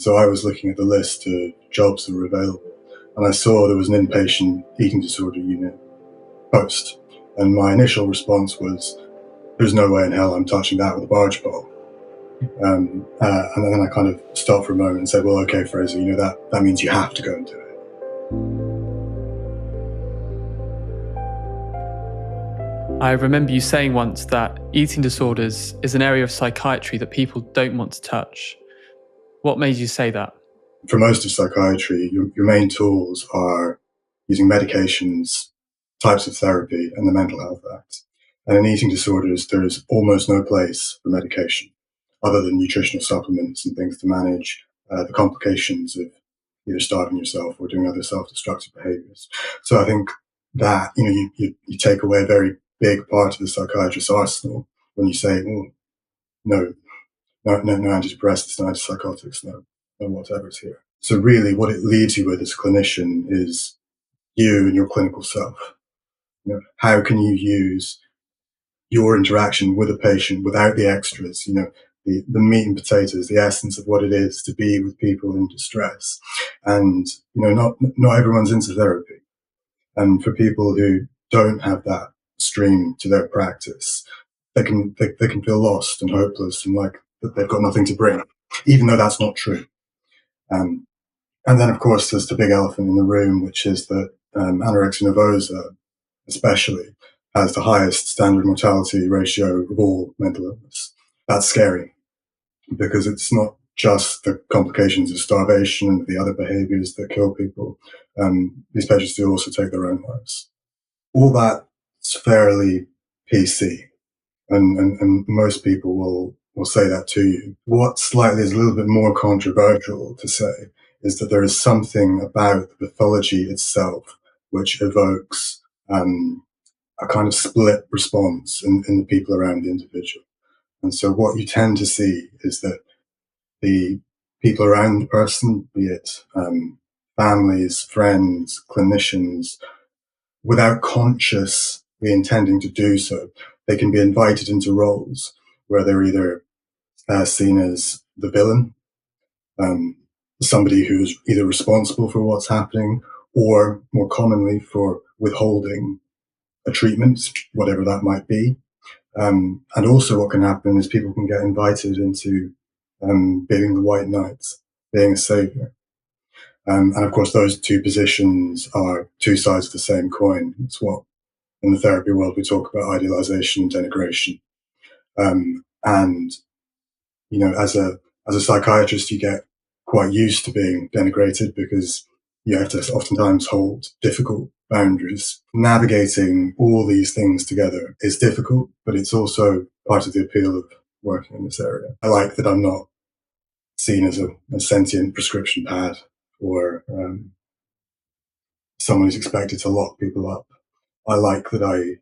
So I was looking at the list of jobs that were available, and I saw there was an inpatient eating disorder unit post. And my initial response was, there's no way in hell I'm touching that with a barge pole. And then I kind of stopped for a moment and said, well, okay, Fraser, that means you have to go and do it. I remember you saying once that eating disorders is an area of psychiatry that people don't want to touch. What made you say that? For most of psychiatry, your main tools are using medications, types of therapy, and the Mental Health Act. And in eating disorders, there is almost no place for medication other than nutritional supplements and things to manage the complications of either starving yourself or doing other self-destructive behaviors. So I think that, you take away a very big part of the psychiatrist's arsenal when you say, no antidepressants, no antipsychotics, no whatever's here. So really what it leaves you with as a clinician is you and your clinical self. How can you use your interaction with a patient without the extras, the meat and potatoes, the essence of what it is to be with people in distress. And, not everyone's into therapy. And for people who don't have that stream to their practice, they can feel lost and hopeless and like that they've got nothing to bring, even though that's not true. And then, of course, there's the big elephant in the room, which is that Anorexia Nervosa, especially, has the highest standard mortality ratio of all mental illness. That's scary because it's not just the complications of starvation and the other behaviors that kill people. These patients do also take their own lives. All that's fairly PC, and most people will say that to you. What slightly is a little bit more controversial to say is that there is something about the pathology itself which evokes a kind of split response in the people around the individual. And so what you tend to see is that the people around the person, be it families, friends, clinicians, without consciously intending to do so, they can be invited into roles where they're either seen as the villain, somebody who's either responsible for what's happening or more commonly for withholding a treatment, whatever that might be. And also what can happen is people can get invited into being the white knight, being a savior. And of course, those two positions are two sides of the same coin. It's what in the therapy world we talk about idealization and denigration. And, as a psychiatrist, you get quite used to being denigrated because you have to oftentimes hold difficult boundaries. Navigating all these things together is difficult, but it's also part of the appeal of working in this area. I like that I'm not seen as a sentient prescription pad or someone who's expected to lock people up. I like that I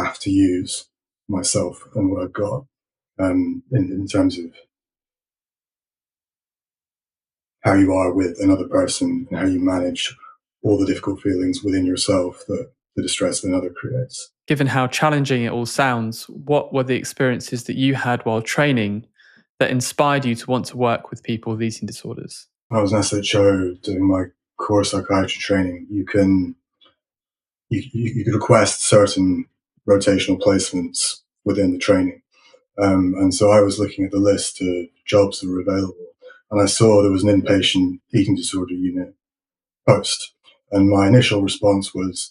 have to use myself and what I've got in terms of how you are with another person and how you manage all the difficult feelings within yourself that the distress of another creates. Given how challenging it all sounds, what were the experiences that you had while training that inspired you to want to work with people with eating disorders? When I was in SHO doing my core psychiatry training, you could request certain rotational placements within the training. And so I was looking at the list of jobs that were available, and I saw there was an inpatient eating disorder unit post. And my initial response was,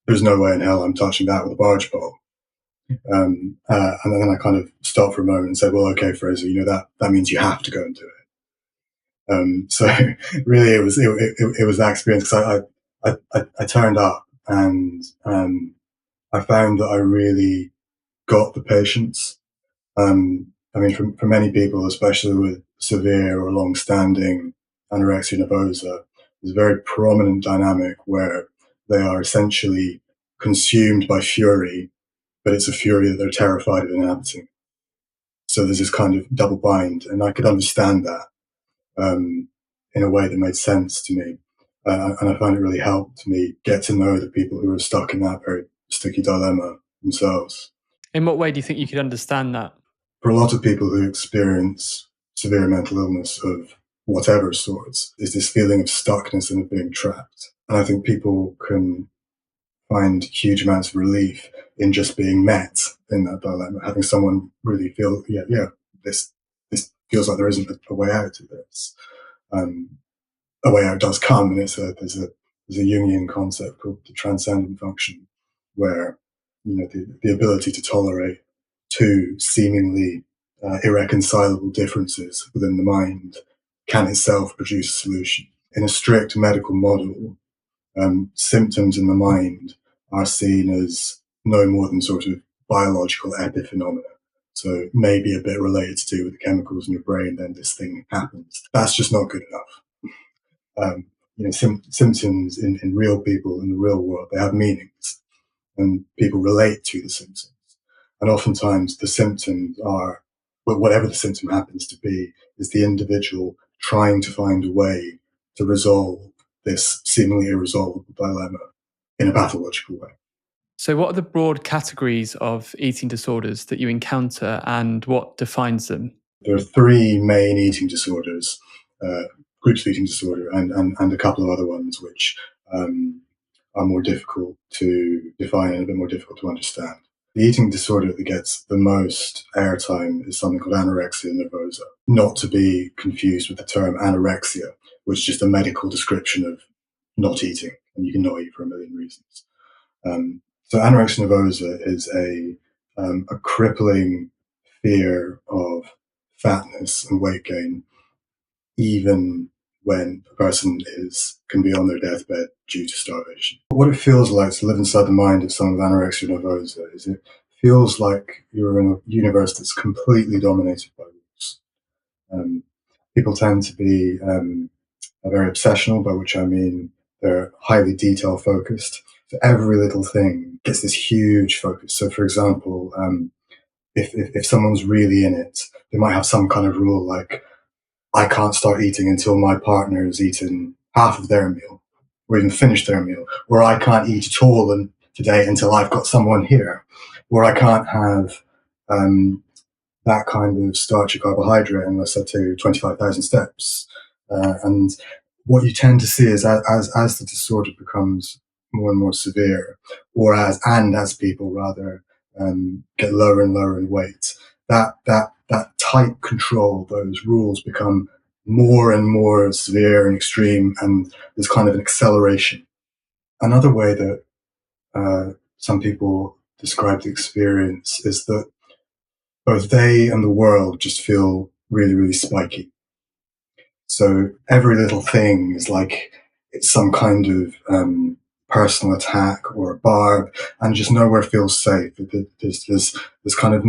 there's no way in hell I'm touching that with a barge pole. And then I kind of stopped for a moment and said, well, okay, Fraser, that means you have to go and do it. So really it was that experience, because I turned up and I found that I really got the patients. For many people, especially with severe or long-standing anorexia nervosa, there's a very prominent dynamic where they are essentially consumed by fury, but it's a fury that they're terrified of inhabiting. So there's this kind of double bind, and I could understand that in a way that made sense to me. And I find it really helped me get to know the people who are stuck in that very sticky dilemma themselves. In what way do you think you could understand that? For a lot of people who experience severe mental illness of whatever sorts, is this feeling of stuckness and of being trapped. And I think people can find huge amounts of relief in just being met in that dilemma, having someone really feel, this feels like there isn't a way out of this. A way out does come, and there's a Jungian concept called the transcendent function, where the ability to tolerate two seemingly irreconcilable differences within the mind can itself produce a solution. In a strict medical model, symptoms in the mind are seen as no more than sort of biological epiphenomena. So maybe a bit related to do with the chemicals in your brain, then this thing happens. That's just not good enough. Symptoms in real people in the real world, they have meanings, and people relate to the symptoms. And oftentimes the symptoms are, well, whatever the symptom happens to be, is the individual trying to find a way to resolve this seemingly irresolvable dilemma in a pathological way. So what are the broad categories of eating disorders that you encounter, and what defines them? There are three main eating disorders, groups of eating disorder, and a couple of other ones which are more difficult to define and a bit more difficult to understand. The eating disorder that gets the most airtime is something called Anorexia Nervosa, not to be confused with the term anorexia, which is just a medical description of not eating, and you can not eat for a million reasons. So Anorexia Nervosa is a crippling fear of fatness and weight gain, even when a person can be on their deathbed due to starvation. What it feels like to live inside the mind of someone with anorexia nervosa is it feels like you're in a universe that's completely dominated by rules. People tend to be very obsessional, by which I mean they're highly detail focused. So every little thing gets this huge focus. So for example, if someone's really in it, they might have some kind of rule like, I can't start eating until my partner has eaten half of their meal or even finished their meal, or I can't eat at all today until I've got someone here, or I can't have that kind of starchy carbohydrate unless I do 25,000 steps. And what you tend to see is as the disorder becomes more and more severe, or as people rather get lower and lower in weight, that tight control, those rules become more and more severe and extreme, and there's kind of an acceleration. Another way that some people describe the experience is that both they and the world just feel really, really spiky. So every little thing is like it's some kind of personal attack or a barb, and just nowhere feels safe. There's kind of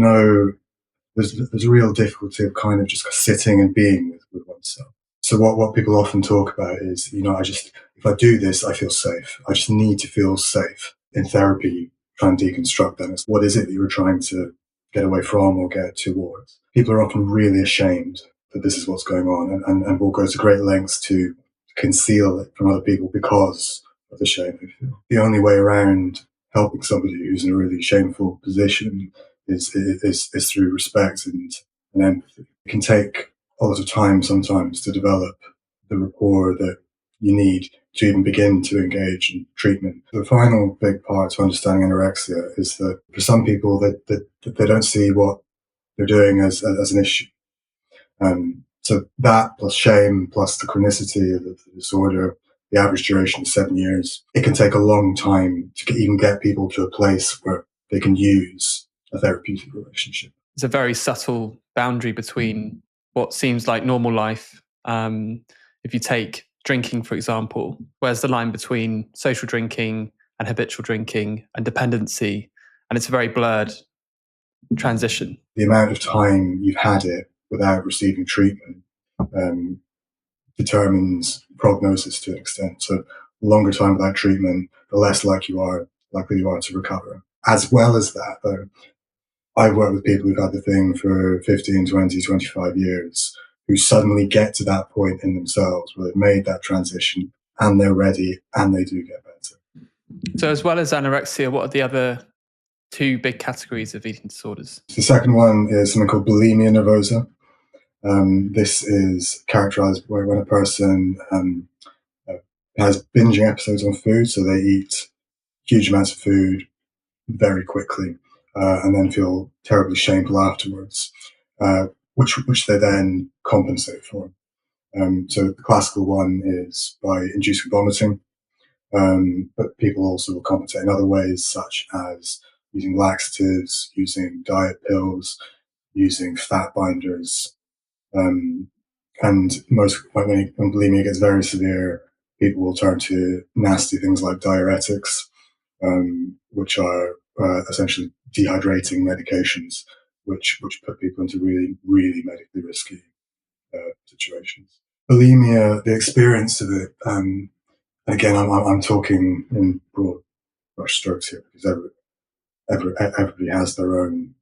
there's a real difficulty of kind of just sitting and being with oneself. So what people often talk about is, if I do this, I feel safe. I just need to feel safe. In therapy, try and deconstruct that. What is it that you're trying to get away from or get towards? People are often really ashamed that this is what's going on, and will go to great lengths to conceal it from other people because of the shame they feel. The only way around helping somebody who's in a really shameful position is through respect and empathy. It can take a lot of time sometimes to develop the rapport that you need to even begin to engage in treatment. The final big part to understanding anorexia is that for some people that they don't see what they're doing as an issue. So that plus shame plus the chronicity of the disorder, the average duration is 7 years. It can take a long time to even get people to a place where they can use a therapeutic relationship. There's a very subtle boundary between what seems like normal life. If you take drinking, for example, where's the line between social drinking and habitual drinking and dependency? And it's a very blurred transition. The amount of time you've had it without receiving treatment determines prognosis to an extent. So the longer time without treatment, the less likely you are to recover. As well as that, though, I've worked with people who've had the thing for 15, 20, 25 years who suddenly get to that point in themselves where they've made that transition and they're ready and they do get better. So as well as anorexia, what are the other two big categories of eating disorders? The second one is something called Bulimia Nervosa. This is characterized by when a person has binging episodes on food, so they eat huge amounts of food very quickly and then feel terribly shameful afterwards, which they then compensate for. So the classical one is by inducing vomiting, but people also will compensate in other ways, such as using laxatives, using diet pills, using fat binders, and when bulimia gets very severe, people will turn to nasty things like diuretics, which are essentially dehydrating medications, which put people into really, really medically risky situations. Bulimia, the experience of it, again, I'm talking in broad brush strokes here because everybody has their own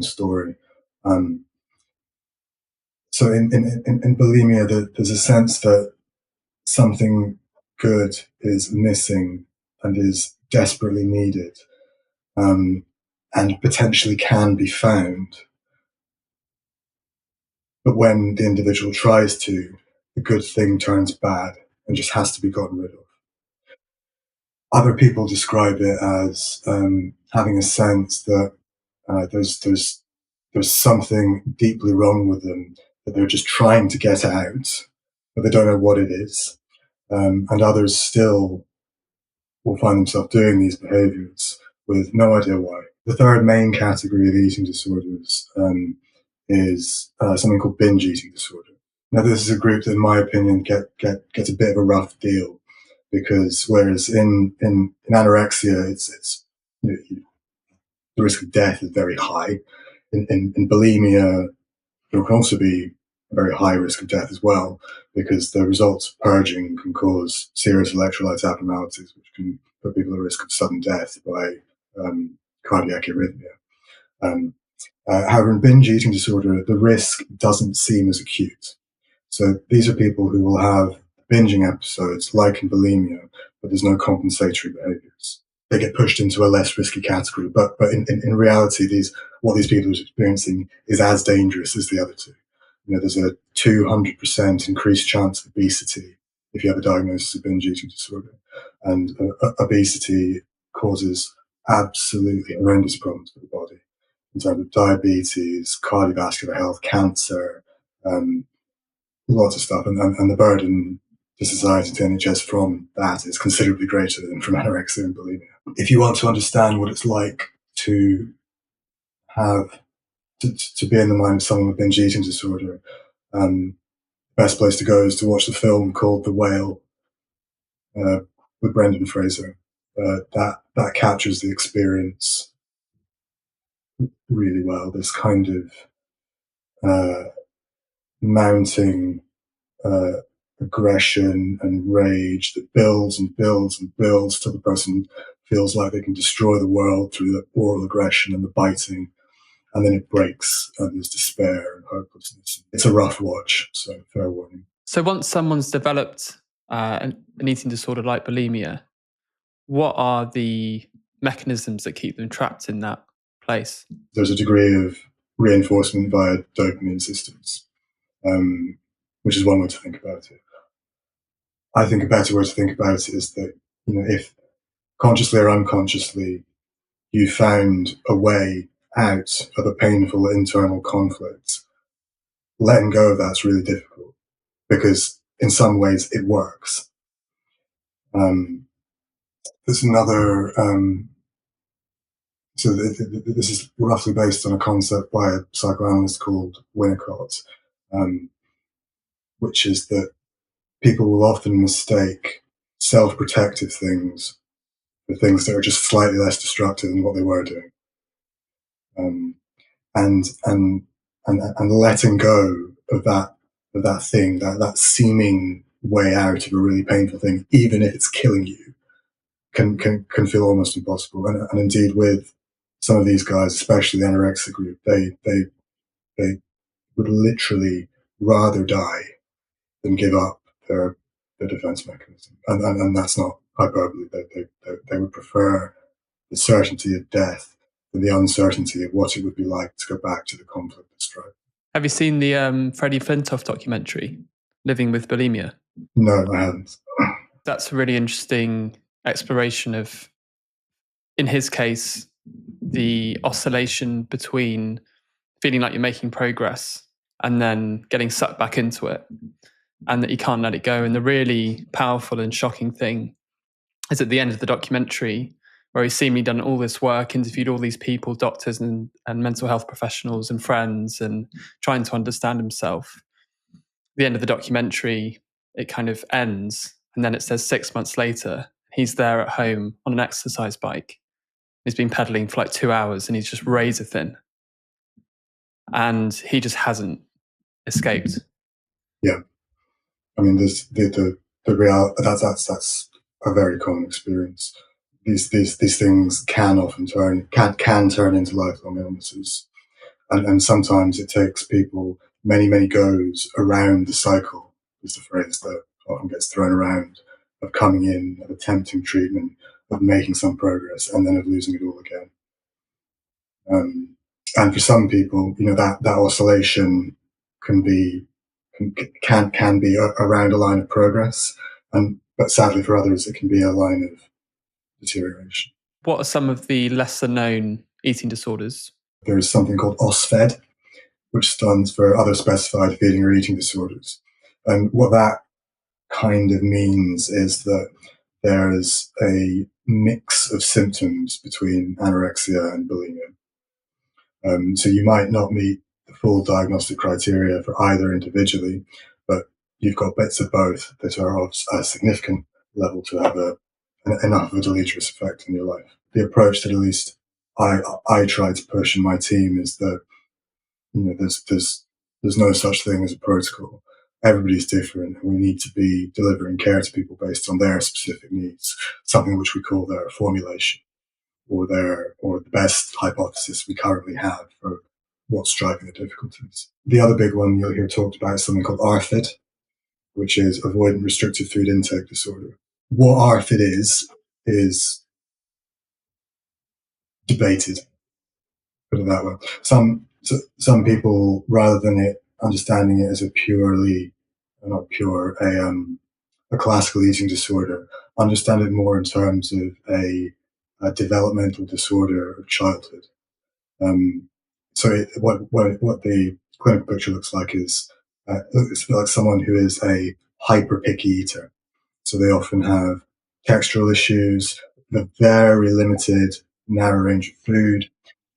story. So in bulimia, there's a sense that something good is missing and is desperately needed, and potentially can be found. But when the individual tries to, the good thing turns bad and just has to be gotten rid of. Other people describe it as having a sense that there's something deeply wrong with them that they're just trying to get out, but they don't know what it is. And others still will find themselves doing these behaviors with no idea why. The third main category of eating disorders is something called binge eating disorder. Now, this is a group that, in my opinion, gets a bit of a rough deal because whereas in anorexia, it's you know, the risk of death is very high. In bulimia, there can also be a very high risk of death as well because the results of purging can cause serious electrolyte abnormalities, which can put people at risk of sudden death by cardiac arrhythmia. However, in binge eating disorder, the risk doesn't seem as acute. So these are people who will have binging episodes like in bulimia, but there's no compensatory behaviors. They get pushed into a less risky category, but in reality, what these people are experiencing is as dangerous as the other two. There's a 200% increased chance of obesity if you have a diagnosis of binge eating disorder, and obesity causes absolutely horrendous problems for the body in terms of diabetes, cardiovascular health, cancer, lots of stuff, and the burden to society, to NHS from that is considerably greater than from anorexia and bulimia. If you want to understand what it's like to have to be in the mind of someone with binge eating disorder, the best place to go is to watch the film called The Whale with Brendan Fraser. That captures the experience really well. This kind of mounting aggression and rage that builds and builds and builds till the person feels like they can destroy the world through the oral aggression and the biting, and then it breaks and there's despair and hopelessness. It's a rough watch, so fair warning. So once someone's developed an eating disorder like bulimia, what are the mechanisms that keep them trapped in that place? There's a degree of reinforcement via dopamine systems, which is one way to think about it. I think a better way to think about it is that, if consciously or unconsciously you found a way out of a painful internal conflict, letting go of that's really difficult because in some ways it works. There's another, so this is roughly based on a concept by a psychoanalyst called Winnicott, which is that people will often mistake self-protective things for things that are just slightly less destructive than what they were doing. And letting go of that thing, that seeming way out of a really painful thing, even if it's killing you, can feel almost impossible. And indeed, with some of these guys, especially the anorexia group, they would literally rather die than give up their defense mechanism. And that's not hyperbole. They would prefer the certainty of death than the uncertainty of what it would be like to go back to the conflict and strife. Have you seen the Freddie Flintoff documentary, Living with Bulimia? No, I haven't. That's a really interesting exploration of, in his case, the oscillation between feeling like you're making progress and then getting sucked back into it, and that you can't let it go. And the really powerful and shocking thing is at the end of the documentary, where he's seemingly done all this work, interviewed all these people, doctors and mental health professionals and friends, and trying to understand himself. At the end of the documentary, it kind of ends, and then it says 6 months later, he's there at home on an exercise bike. He's been pedaling for like 2 hours and he's just razor thin. And he just hasn't escaped. Yeah. I mean, the real that's a very common experience. These things can often can turn into lifelong illnesses, and sometimes it takes people many goes around the cycle. Is the phrase that often gets thrown around, of coming in, of attempting treatment, of making some progress, and then of losing it all again. And for some people, that oscillation can be around a line of progress, but sadly for others, it can be a line of deterioration. What are some of the lesser known eating disorders? There is something called OSFED, which stands for Other Specified Feeding or Eating Disorders. And what that kind of means is that there is a mix of symptoms between anorexia and bulimia. So you might not meet the full diagnostic criteria for either individually, but you've got bits of both that are of a significant level to have enough of a deleterious effect in your life. The approach that at least I try to push in my team is that there's no such thing as a protocol. Everybody's different, and we need to be delivering care to people based on their specific needs, something which we call their formulation, or the best hypothesis we currently have for what's driving the difficulties. The other big one you'll hear talked about is something called ARFID, which is Avoidant Restrictive Food Intake Disorder. What ARFID is debated, put it that way. Some people, rather than understanding it as a classical eating disorder, understand it more in terms of a developmental disorder of childhood. What the clinical picture looks like is it's like someone who is a hyper picky eater. So they often have textural issues, a very limited, narrow range of food.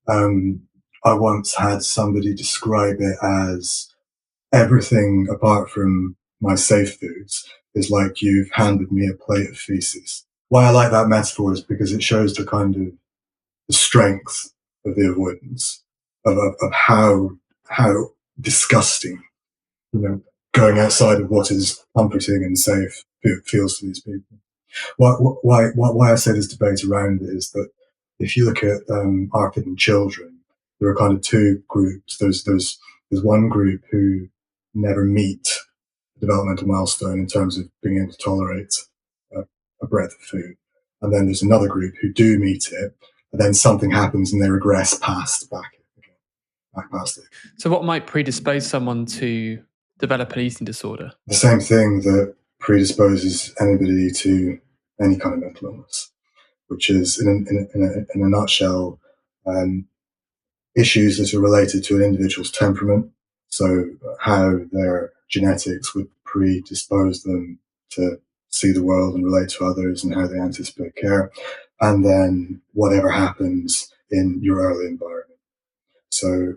I once had somebody describe it as everything apart from my safe foods is like you've handed me a plate of feces. Why I like that metaphor is because it shows the kind of the strength of the avoidance, of how disgusting, going outside of what is comforting and safe feels to these people. Why I say there's debate around it is that if you look at ARFID in children, there are kind of two groups. There's one group who never meet the developmental milestone in terms of being able to tolerate a breadth of food, and then there's another group who do meet it, and then something happens and they regress back past it. So what might predispose someone to develop an eating disorder? The same thing that predisposes anybody to any kind of mental illness, which is, in a nutshell, issues that are related to an individual's temperament. So how their genetics would predispose them to see the world and relate to others, and how they anticipate care, and then whatever happens in your early environment. So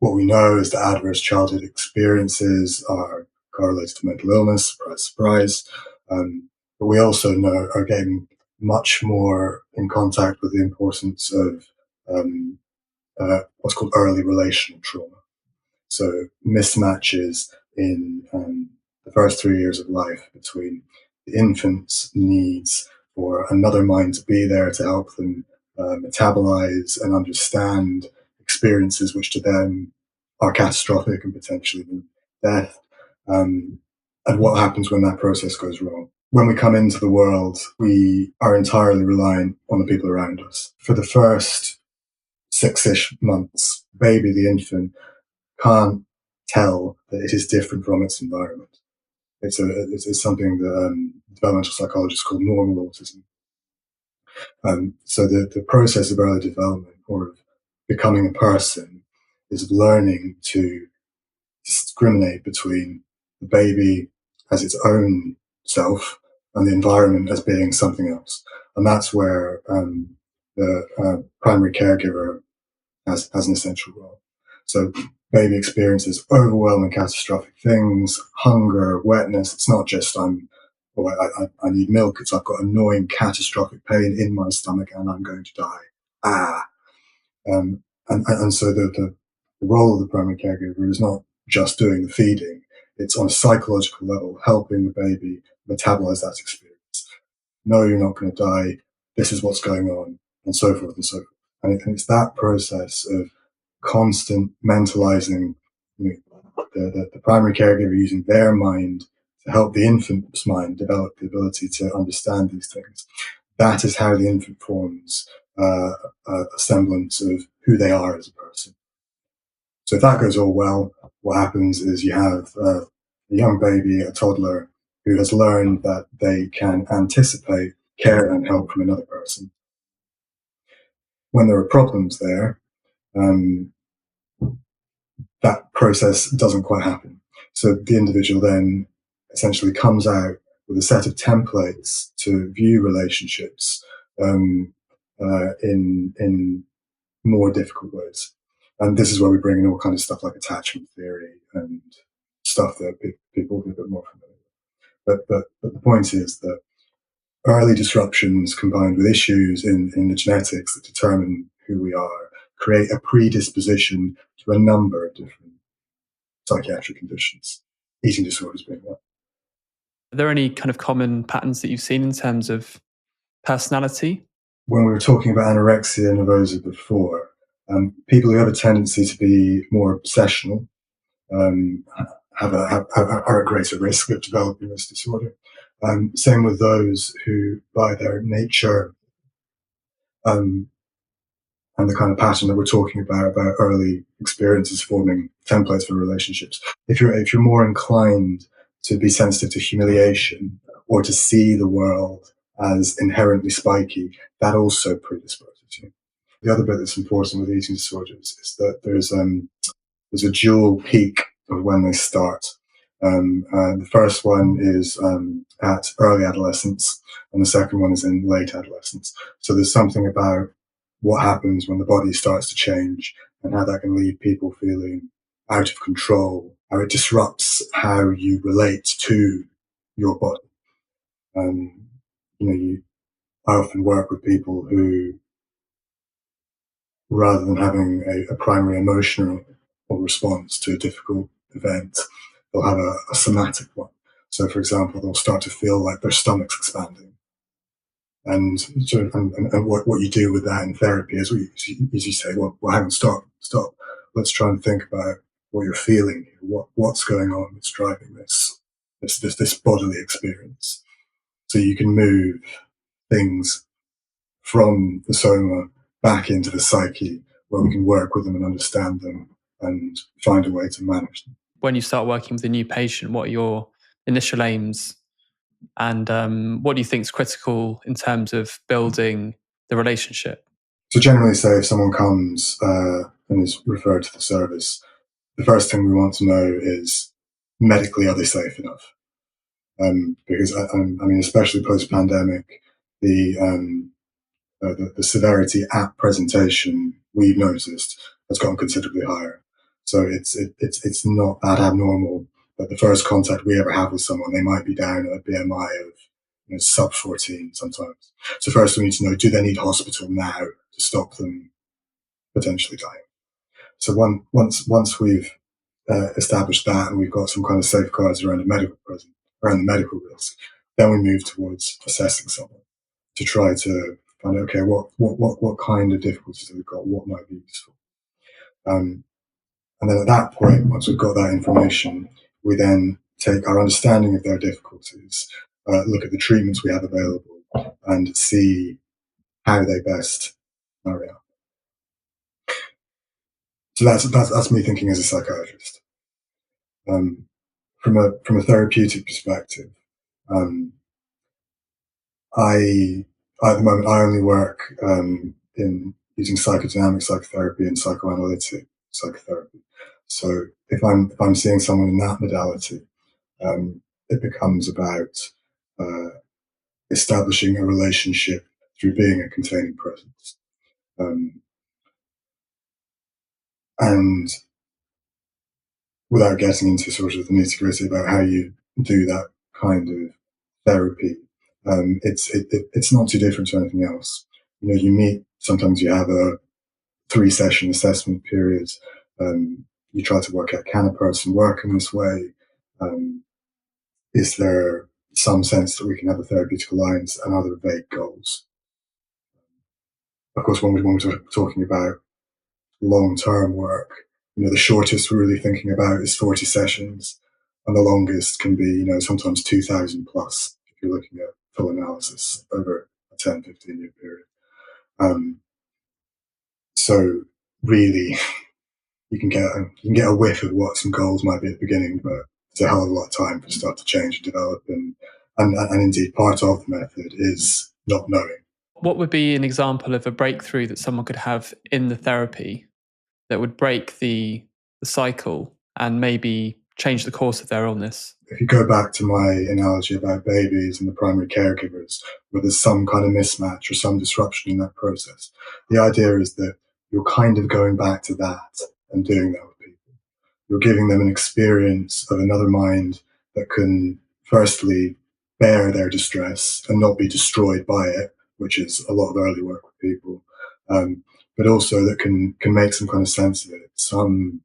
what we know is that adverse childhood experiences are correlated to mental illness, surprise. But we also are getting much more in contact with the importance of what's called early relational trauma. So mismatches in the first 3 years of life between the infant's needs for another mind to be there to help them metabolize and understand experiences which to them are catastrophic and potentially mean death, and what happens when that process goes wrong. When we come into the world, we are entirely reliant on the people around us. For the first 6-ish months, baby, the infant, can't tell that it is different from its environment. It's something that developmental psychologists call normal autism. So the process of early development, or of becoming a person, is learning to discriminate between the baby as its own self and the environment as being something else. And that's where the primary caregiver has an essential role. So baby experiences overwhelming catastrophic things, hunger, wetness. It's not just I need milk. It's I've got annoying catastrophic pain in my stomach and I'm going to die. Ah. And so the role of the primary caregiver is not just doing the feeding. It's on a psychological level, helping the baby metabolize that experience. No, you're not going to die. This is what's going on, and so forth and so forth. And it's that process of constant mentalizing, the primary caregiver using their mind to help the infant's mind develop the ability to understand these things. That is how the infant forms a semblance of who they are as a person. So if that goes all well, what happens is you have a young baby, a toddler, who has learned that they can anticipate care and help from another person. When there are problems there, that process doesn't quite happen. So the individual then essentially comes out with a set of templates to view relationships in more difficult ways. And this is where we bring in all kinds of stuff like attachment theory and stuff that people will be a bit more familiar with. But the point is that early disruptions combined with issues in the genetics that determine who we are create a predisposition to a number of different psychiatric conditions, eating disorders being one. Are there any kind of common patterns that you've seen in terms of personality? When we were talking about anorexia nervosa before, people who have a tendency to be more obsessional are at greater risk of developing this disorder. Same with those who, by their nature, and the kind of pattern that we're talking about early experiences forming templates for relationships. If you're more inclined to be sensitive to humiliation or to see the world as inherently spiky, that also predisposes you. The other bit that's important with eating disorders is that there's a dual peak of when they start. The first one is at early adolescence, and the second one is in late adolescence. So there's something about what happens when the body starts to change and how that can leave people feeling out of control, how it disrupts how you relate to your body. I often work with people who, rather than having a primary emotional response to a difficult event, they'll have a somatic one. So, for example, they'll start to feel like their stomach's expanding. And what you do with that in therapy is you say, well, hang on, stop. Let's try and think about what you're feeling, what's going on that's driving this bodily experience. So you can move things from the soma back into the psyche, where we can work with them and understand them and find a way to manage them. When you start working with a new patient, what are your initial aims? And what do you think is critical in terms of building the relationship? So generally, say if someone comes and is referred to the service, the first thing we want to know is, medically, are they safe enough? Because I mean, especially post-pandemic, the severity at presentation we've noticed has gotten considerably higher. So it's not that abnormal that the first contact we ever have with someone, they might be down at a BMI of sub 14 sometimes. So first we need to know, do they need hospital now to stop them potentially dying? So once we've established that and we've got some kind of safeguards around the medical risk, then we move towards assessing someone to try to find out, okay, what kind of difficulties have we got, what might be useful. And then at that point, once we've got that information, we then take our understanding of their difficulties, look at the treatments we have available, and see how they best marry up. So that's me thinking as a psychiatrist. From a therapeutic perspective, um, I at the moment I only work in using psychodynamic psychotherapy and psychoanalytic psychotherapy. So if I'm seeing someone in that modality, it becomes about uh, establishing a relationship through being a containing presence, um, and without getting into sort of the nitty gritty about how you do that kind of therapy, it's not too different to anything else. You know, you meet. Sometimes you have a 3-session assessment period. You try to work out, can a person work in this way? Um, is there some sense that we can have a therapeutic alliance, and other vague goals? Of course, when we're talking about long-term work, you know, the shortest we're really thinking about is 40 sessions, and the longest can be, you know, sometimes 2,000 plus if you're looking at full analysis over a 10, 15-year period. Um, so really, you can get a whiff of what some goals might be at the beginning, but it's a hell of a lot of time for stuff to change and develop, and indeed part of the method is not knowing. What would be an example of a breakthrough that someone could have in the therapy that would break the cycle and maybe change the course of their illness? If you go back to my analogy about babies and the primary caregivers, where there's some kind of mismatch or some disruption in that process, the idea is that you're kind of going back to that and doing that with people. You're giving them an experience of another mind that can, firstly, bear their distress and not be destroyed by it, which is a lot of early work with people, but also that can make some kind of sense of it, some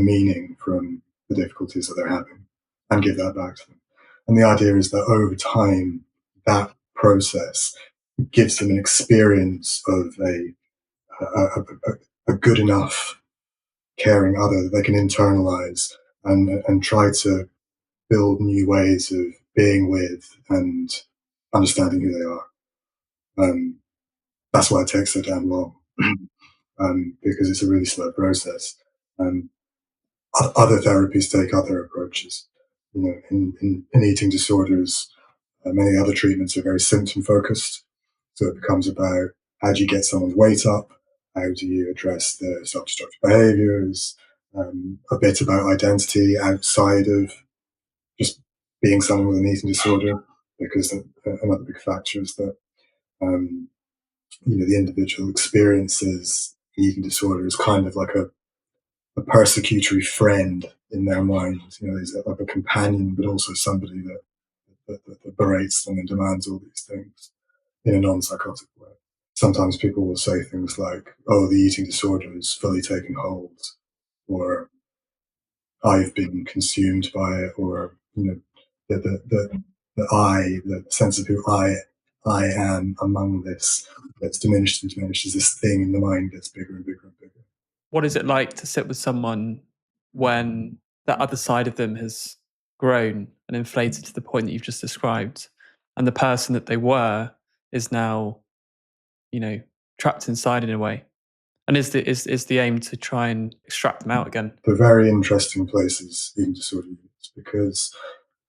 meaning from the difficulties that they're having, and give that back to them. And the idea is that over time, that process gives them an experience of a good enough caring other that they can internalize and try to build new ways of being with and understanding who they are. That's why it takes so damn long, because it's a really slow process. Um, Other therapies take other approaches. You know, in eating disorders, many other treatments are very symptom focused. So it becomes about, how do you get someone's weight up? How do you address the self-destructive behaviors? A bit about identity outside of just being someone with an eating disorder, because another big factor is that um, you know, the individual experiences the eating disorder is kind of like a persecutory friend in their mind. You know, he's like a companion, but also somebody that berates them and demands all these things in a non-psychotic way. Sometimes people will say things like, "Oh, the eating disorder is fully taking hold," or "I've been consumed by it," or, you know, the sense of who I am among this, that's diminished and diminished as this thing in the mind gets bigger and bigger and bigger. What is it like to sit with someone when that other side of them has grown and inflated to the point that you've just described, and the person that they were is now, you know, trapped inside in a way? And is the aim to try and extract them out again? They're very interesting places, eating disorder units, because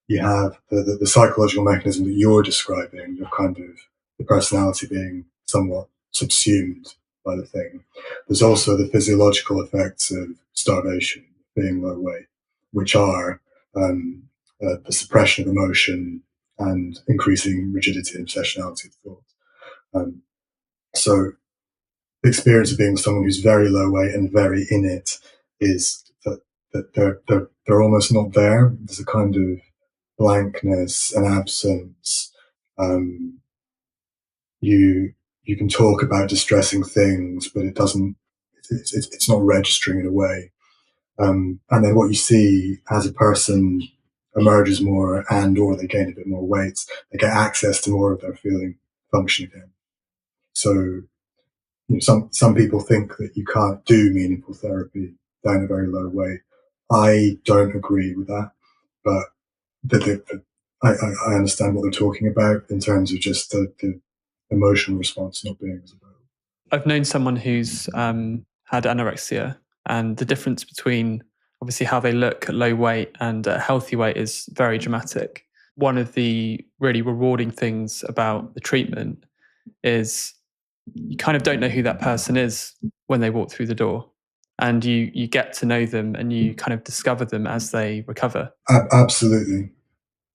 you have the psychological mechanism that you're describing, of kind of the personality being somewhat subsumed by the thing. There's also the physiological effects of starvation, being low weight, which are the suppression of emotion and increasing rigidity and obsessionality of thought. Um, so the experience of being someone who's very low weight and very in it is that they're almost not there. There's a kind of blankness and absence. Um, you can talk about distressing things, but it doesn't. It's not registering in a way. And then what you see as a person emerges more, and or they gain a bit more weight, they get access to more of their feeling function again. So, you know, some people think that you can't do meaningful therapy down a very low weight. I don't agree with that, but I understand what they're talking about in terms of just the emotional response not being as available. I've known someone who's had anorexia, And the difference between obviously how they look at low weight and at healthy weight is very dramatic. One of the really rewarding things about the treatment is you kind of don't know who that person is when they walk through the door. And you get to know them and you kind of discover them as they recover. Absolutely.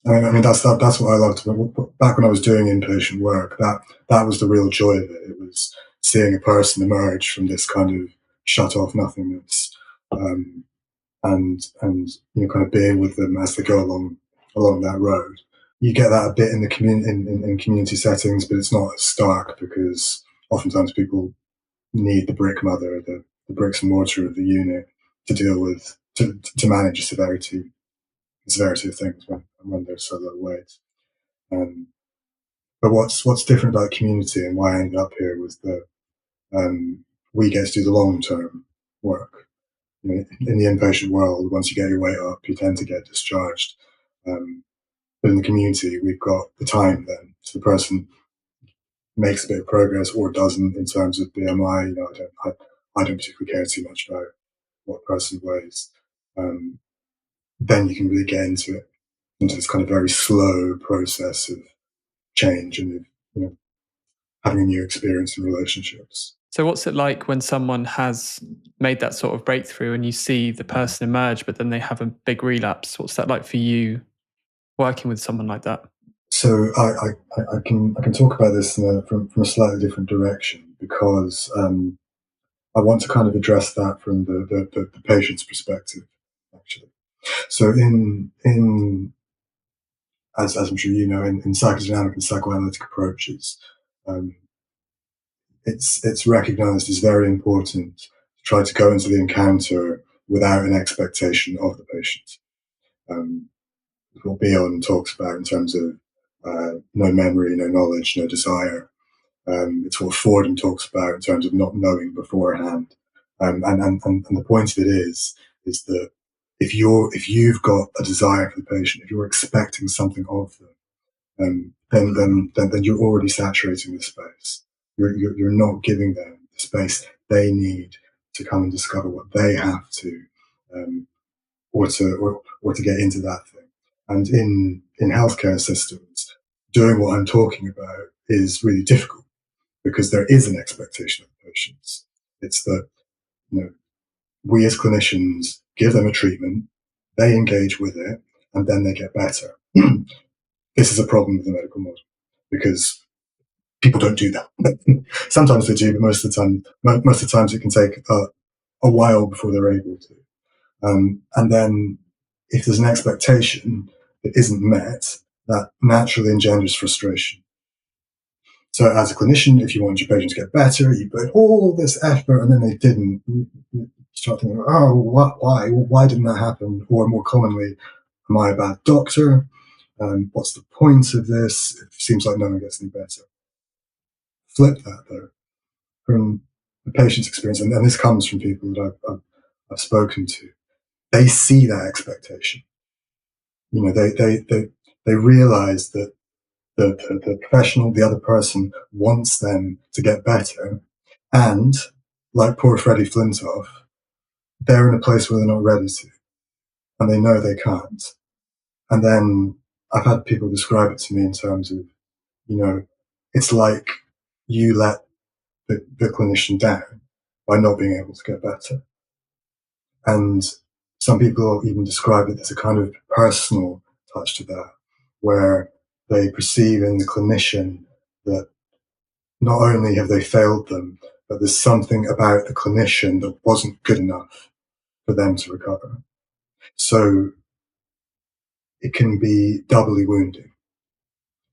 I mean that's what I loved. Back when I was doing inpatient work, that was the real joy of it. It was seeing a person emerge from this kind of shut off nothingness, and kind of being with them as they go along that road. You get that a bit in the in community settings, but it's not as stark because oftentimes people need the brick mother, the bricks and mortar of the unit to deal with to manage the severity of things when they're so low weight. But what's different about community and why I ended up here was that we get to do the long term work. In the inpatient world, once you get your weight up, you tend to get discharged. But in the community, we've got the time then. So the person makes a bit of progress or doesn't in terms of BMI. I don't particularly care too much about what person weighs. Then you can really get into this kind of very slow process of change and having a new experience in relationships. So what's it like when someone has made that sort of breakthrough and you see the person emerge, but then they have a big relapse? What's that like for you working with someone like that? So I can talk about this from a slightly different direction because I want to kind of address that from the patient's perspective, actually. So as I'm sure you know, in psychodynamic and psychoanalytic approaches, it's recognized as very important to try to go into the encounter without an expectation of the patient. What Bion talks about in terms of no memory, no knowledge, no desire. It's what Fordham talks about in terms of not knowing beforehand. And the point of it is that if you've got a desire for the patient, if you're expecting something of them, then you're already saturating the space. You're not giving them the space they need to come and discover what they have to, or to get into that thing. And in healthcare systems, doing what I'm talking about is really difficult because there is an expectation of the patients. It's that we as clinicians give them a treatment, they engage with it, and then they get better. This is a problem with the medical model because people don't do that. Sometimes they do, but most of the times it can take a while before they're able to. And then if there's an expectation that isn't met, that naturally engenders frustration. So as a clinician, if you want your patient to get better, you put all this effort and then they didn't, you start thinking, oh, why? Why didn't that happen? Or more commonly, am I a bad doctor? What's the point of this? It seems like no one gets any better. Flip that though, from the patient's experience, and this comes from people that I've spoken to. They see that expectation. They realize that the professional, the other person, wants them to get better, and like poor Freddie Flintoff, they're in a place where they're not ready to, and they know they can't. And then I've had people describe it to me in terms of, it's like you let the clinician down by not being able to get better. And some people even describe it as a kind of personal touch to that, where they perceive in the clinician that not only have they failed them, but there's something about the clinician that wasn't good enough for them to recover. So it can be doubly wounding.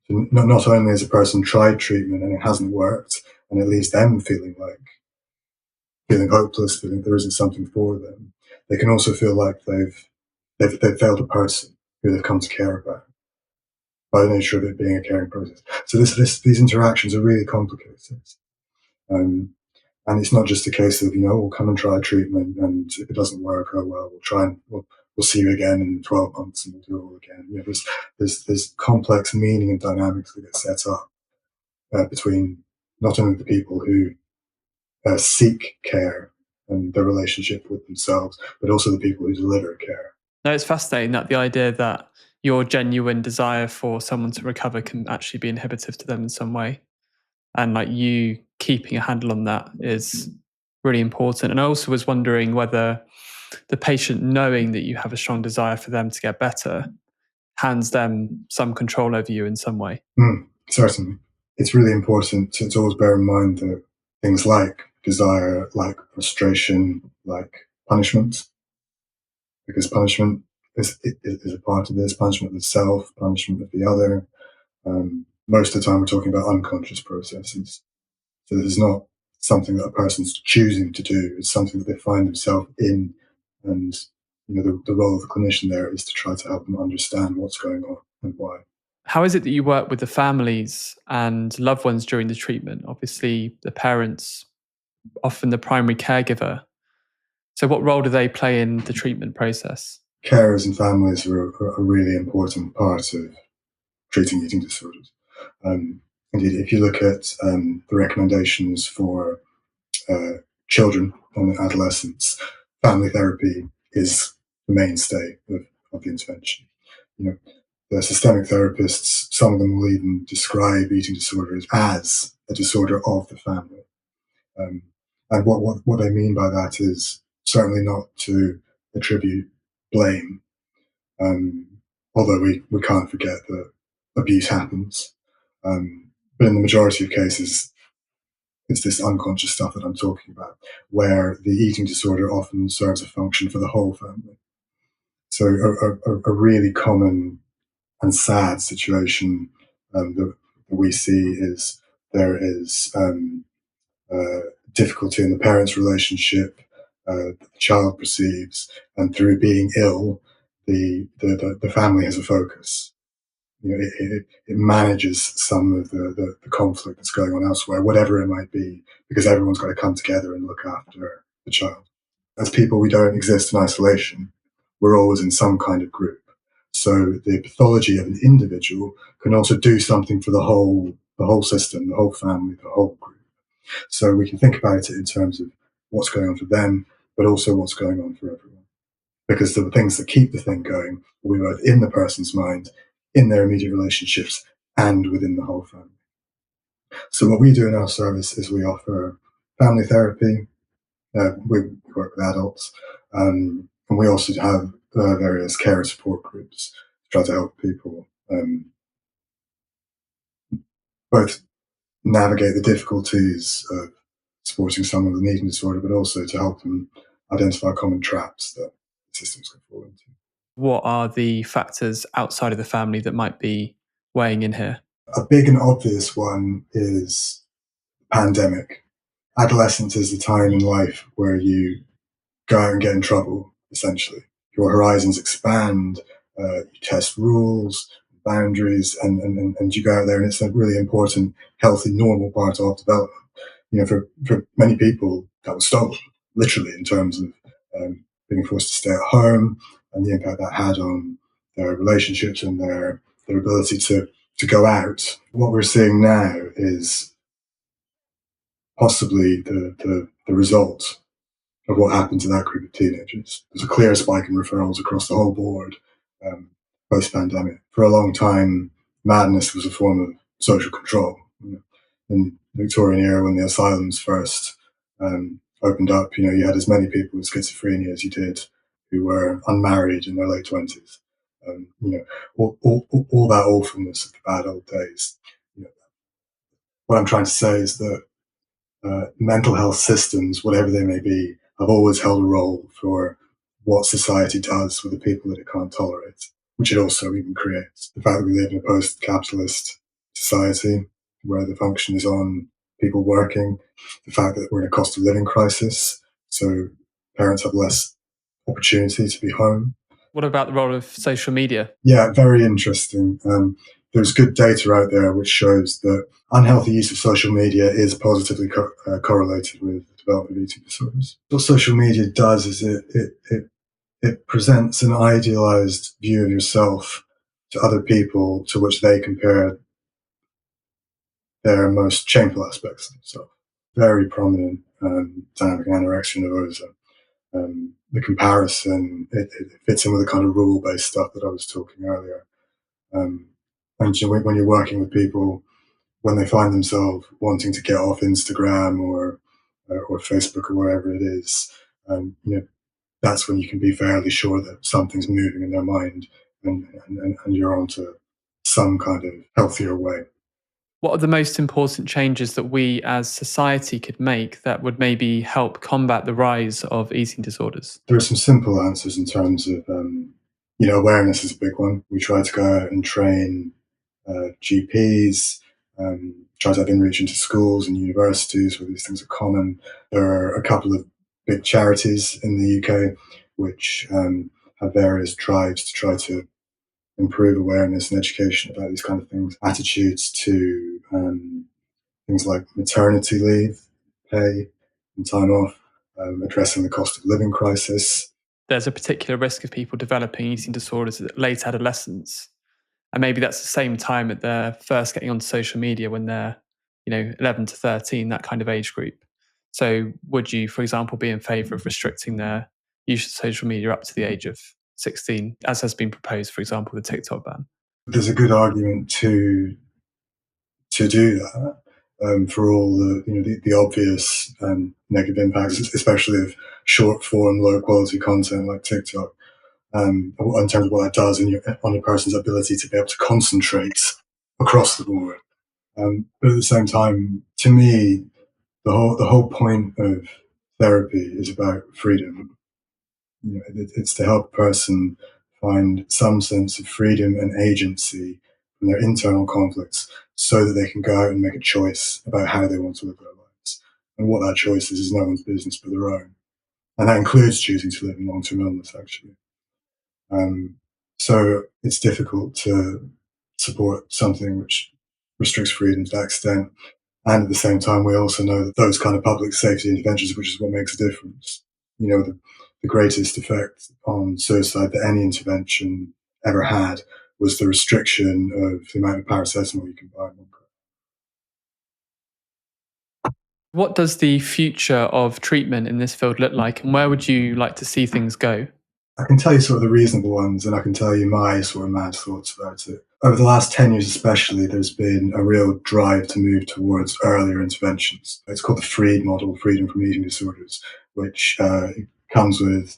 Not only has a person tried treatment and it hasn't worked, and it leaves them feeling hopeless, feeling there isn't something for them, they can also feel like they've failed a person who they've come to care about, by the nature of it being a caring process. So these interactions are really complicated. And it's not just a case of, we'll come and try treatment, and if it doesn't work, oh well, we'll see you again in 12 months and we'll do it all again. There's complex meaning and dynamics that get set up between not only the people who seek care and their relationship with themselves, but also the people who deliver care. No, it's fascinating that the idea that your genuine desire for someone to recover can actually be inhibitive to them in some way. And like you keeping a handle on that is really important. And I also was wondering whether the patient knowing that you have a strong desire for them to get better hands them some control over you in some way. Certainly. It's really important to always bear in mind that things like desire, like frustration, like punishment, because punishment is a part of this, punishment of the self, punishment of the other. Most of the time we're talking about unconscious processes. So this is not something that a person's choosing to do, it's something that they find themselves in. And the role of the clinician there is to try to help them understand what's going on and why. How is it that you work with the families and loved ones during the treatment? Obviously, the parents, often the primary caregiver. So what role do they play in the treatment process? Carers and families are a really important part of treating eating disorders. Indeed, if you look at the recommendations for children and adolescents, family therapy is the mainstay of the intervention. The systemic therapists, some of them will even describe eating disorders as a disorder of the family. And what I mean by that is certainly not to attribute blame, although we can't forget that abuse happens. But in the majority of cases, it's this unconscious stuff that I'm talking about, where the eating disorder often serves a function for the whole family. So a really common and sad situation that we see is there is difficulty in the parents' relationship that the child perceives, and through being ill, the family has a focus. It manages some of the conflict that's going on elsewhere, whatever it might be, because everyone's got to come together and look after the child. As people, we don't exist in isolation. We're always in some kind of group. So the pathology of an individual can also do something for the whole system, the whole family, the whole group. So we can think about it in terms of what's going on for them, but also what's going on for everyone. Because the things that keep the thing going will be both in the person's mind, in their immediate relationships, and within the whole family. So what we do in our service is we offer family therapy. We work with adults, and we also have various care support groups to try to help people both navigate the difficulties of supporting someone with an eating disorder, but also to help them identify common traps that systems can fall into. What are the factors outside of the family that might be weighing in here? A big and obvious one is pandemic. Adolescence is the time in life where you go out and get in trouble, essentially. Your horizons expand, you test rules, boundaries, and you go out there, and it's a really important, healthy, normal part of development. For many people, that was stolen, literally, in terms of being forced to stay at home and the impact that had on their relationships and their ability to go out. What we're seeing now is possibly the result of what happened to that group of teenagers. There's a clear spike in referrals across the whole board post-pandemic. For a long time, madness was a form of social control. In the Victorian era, when the asylums first opened up, you had as many people with schizophrenia as you did who were unmarried in their late 20s. All that awfulness of the bad old days. What I'm trying to say is that mental health systems, whatever they may be, have always held a role for what society does with the people that it can't tolerate, which it also even creates. The fact that we live in a post-capitalist society where the function is on people working, the fact that we're in a cost of living crisis, so parents have less opportunity to be home. What about the role of social media? Yeah, very interesting. There's good data out there which shows that unhealthy use of social media is positively correlated with the development of eating disorders. What social media does is it presents an idealized view of yourself to other people, to which they compare their most shameful aspects of themselves. Very prominent dynamic anorexia nervosa. The comparison, it fits in with the kind of rule-based stuff that I was talking earlier. Um, and when you're working with people, when they find themselves wanting to get off Instagram or Facebook or wherever it is, that's when you can be fairly sure that something's moving in their mind, and you're onto some kind of healthier way. What are the most important changes that we as society could make that would maybe help combat the rise of eating disorders? There are some simple answers in terms of, awareness is a big one. We try to go out and train GPs, try to have inreach into schools and universities where these things are common. There are a couple of big charities in the UK which have various drives to try to improve awareness and education about these kind of things. Attitudes to things like maternity leave, pay, and time off, addressing the cost of living crisis. There's a particular risk of people developing eating disorders at late adolescence. And maybe that's the same time that they're first getting onto social media when they're, 11 to 13, that kind of age group. So would you, for example, be in favour of restricting their use of social media up to the age of 16, as has been proposed, for example, the TikTok ban? There's a good argument to do that, for all the obvious negative impacts, especially of short form, low quality content like TikTok, in terms of what that does on a person's ability to be able to concentrate across the board. But at the same time, to me, the whole point of therapy is about freedom. It's to help a person find some sense of freedom and agency from their internal conflicts so that they can go out and make a choice about how they want to live their lives. And what that choice is no one's business but their own. And that includes choosing to live in long-term illness, actually. So it's difficult to support something which restricts freedom to that extent. And at the same time, we also know that those kind of public safety interventions, which is what makes a difference. The greatest effect on suicide that any intervention ever had was the restriction of the amount of paracetamol you can buy in one go. What does the future of treatment in this field look like, and where would you like to see things go? I can tell you sort of the reasonable ones, and I can tell you my sort of mad thoughts about it. Over the last 10 years especially, there's been a real drive to move towards earlier interventions. It's called the FREED model, Freedom from Eating Disorders, which comes with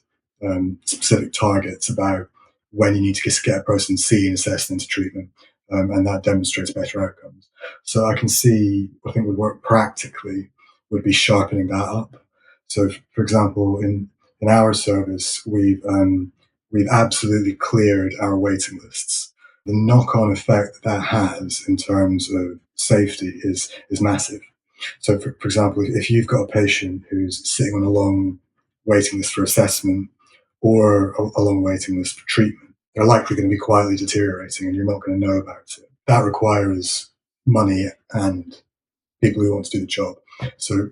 specific targets about when you need to get a person seen, assessed into treatment, and that demonstrates better outcomes. So I can see what I think would work practically would be sharpening that up. So, for example, in our service, we've absolutely cleared our waiting lists. The knock-on effect that has in terms of safety is massive. So, for example, if you've got a patient who's sitting on a long waiting list for assessment or a long waiting list for treatment, they're likely going to be quietly deteriorating, and you're not going to know about it. That requires money and people who want to do the job. So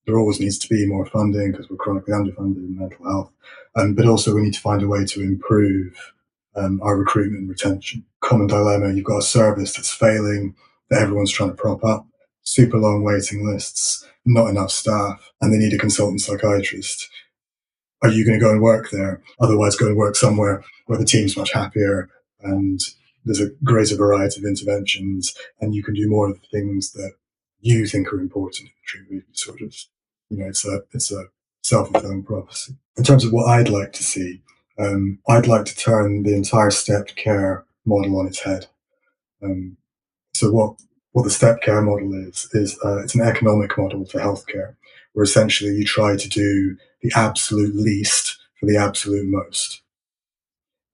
there always needs to be more funding because we're chronically underfunded in mental health. But also we need to find a way to improve our recruitment and retention. Common dilemma, you've got a service that's failing, that everyone's trying to prop up, super long waiting lists, not enough staff, and they need a consultant psychiatrist. Are you going to go and work there? Otherwise, go and work somewhere where the team's much happier and there's a greater variety of interventions, and you can do more of the things that you think are important in treatment disorders. It's a self-fulfilling prophecy. In terms of what I'd like to see, I'd like to turn the entire stepped care model on its head. So what the stepped care model is it's an economic model for healthcare, where essentially you try to do the absolute least for the absolute most.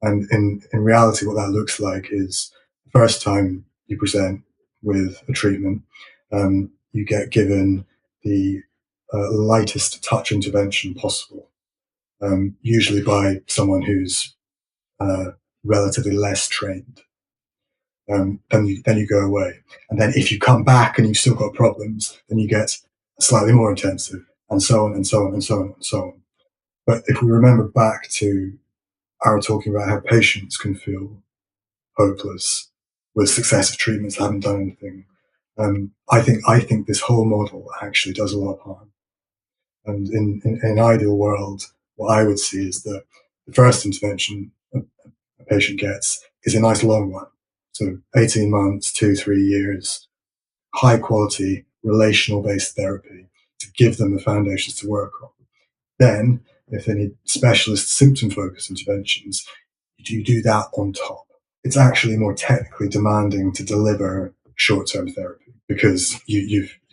And in reality, what that looks like is the first time you present with a treatment, you get given the lightest touch intervention possible, usually by someone who's relatively less trained. Then you go away. And then if you come back and you've still got problems, then you get slightly more intensive, and so on and so on and so on and so on. But if we remember back to our talking about how patients can feel hopeless with successive treatments that haven't done anything, I think this whole model actually does a lot of harm. And in an ideal world, what I would see is that the first intervention a patient gets is a nice long one. So 18 months, 2, 3 years, high quality, relational based therapy to give them the foundations to work on. Then, if they need specialist symptom focused interventions, you do that on top. It's actually more technically demanding to deliver short term therapy because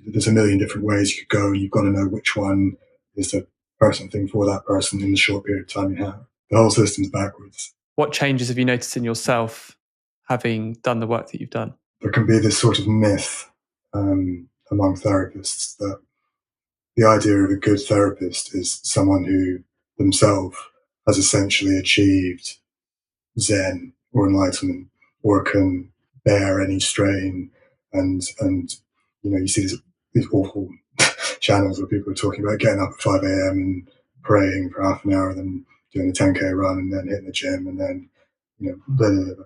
there's a million different ways you could go. You've got to know which one is the person thing for that person in the short period of time you have. The whole system's backwards. What changes have you noticed in yourself having done the work that you've done? There can be this sort of myth among therapists that the idea of a good therapist is someone who themselves has essentially achieved Zen or enlightenment or can bear any strain and you see these awful channels where people are talking about getting up at 5 a.m. and praying for half an hour, then doing a 10K run and then hitting the gym and then blah, blah, blah, blah,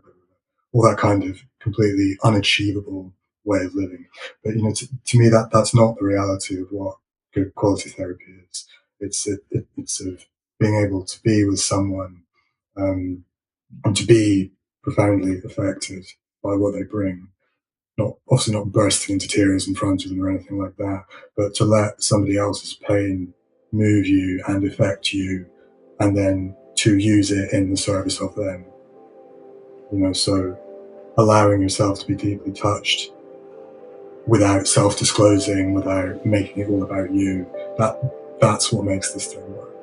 all that kind of completely unachievable way of living. But to me that's not the reality of what good quality therapy is. It's of being able to be with someone and to be profoundly affected by what they bring. Obviously not bursting into tears in front of them or anything like that, but to let somebody else's pain move you and affect you, and then to use it in the service of them. So allowing yourself to be deeply touched without self-disclosing, without making it all about you, that's what makes this thing work.